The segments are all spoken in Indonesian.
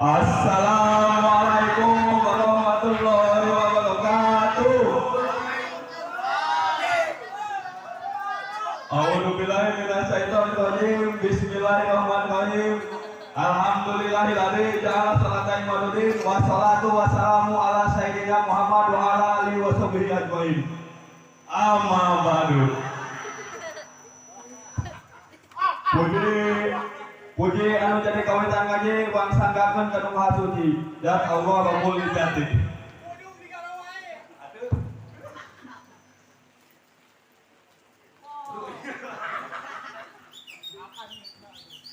Assalamualaikum warahmatullahi wabarakatuh. A'udzubillahi minasyaitonir rajim. Bismillahirrahmanirrahim. Alhamdulillahilladzi ja'ala salatan madudin wassalatu wassalamu ala sayyidina Muhammad wa ala alihi washabbihi ajmain. Amma ba'du. Puji anu jadi kawitan ngaji bang sanggakeun ka nu Maha Suci dan Allah Rabbul Izzati.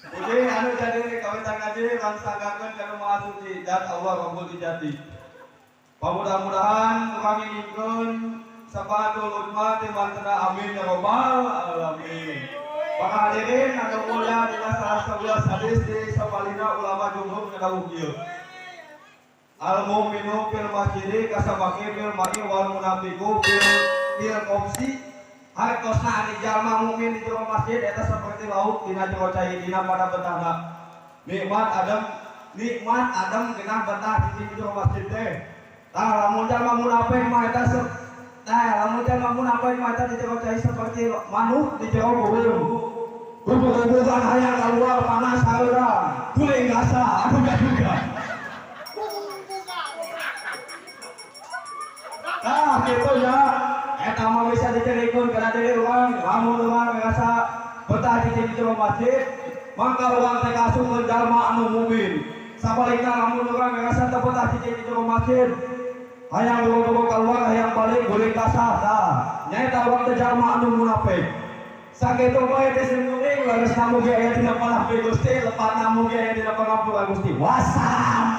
Puji anu jadi kawitan ngaji bang sanggakeun ka nu Maha Suci dan Allah Rabbul Izzati. Mudah-mudahan kami ingkeun sabatul umat mantena amin ya rabbal alamin. Para hadirin anu mulia dina salah 11 hadis di sabalina ulama jumhur ngadawu kieu. Al mu'minu fil masjidi kasabaqi fil ma'i wal munafiqu fil qobsi. Hartosna ari jalma mukmin di jero masjid eta saperti laut dina jero cai dina pada betahna. Nikmat adem genah betah di jero masjid teh. Tah lamun jalma munafik mah eta lamun jalma munafik mah eta di jero cai saperti manuk di jero beureum. Kumpul-kumpulan hayang keluar panas hareurang, tuling gasa, aku gak juga. Nah, gitu ya. Eta mah bisa dicerikeun kana diri urang, lamun urang ngasa betah di jero masjid, mangka urang teh kasungkeun jalma anu mukmin. Sabalikna lamun urang ngasa teu betah di jero masjid, hayang buru-buru keluar, hayang balik guling gasa. Tah, nyaeta urang teh jalma anu munafik. Sakitu bae teh seueuing laras namu ge aya dina pangampura Gusti, lepat namu ge aya dina pangampura Gusti. Wassalam.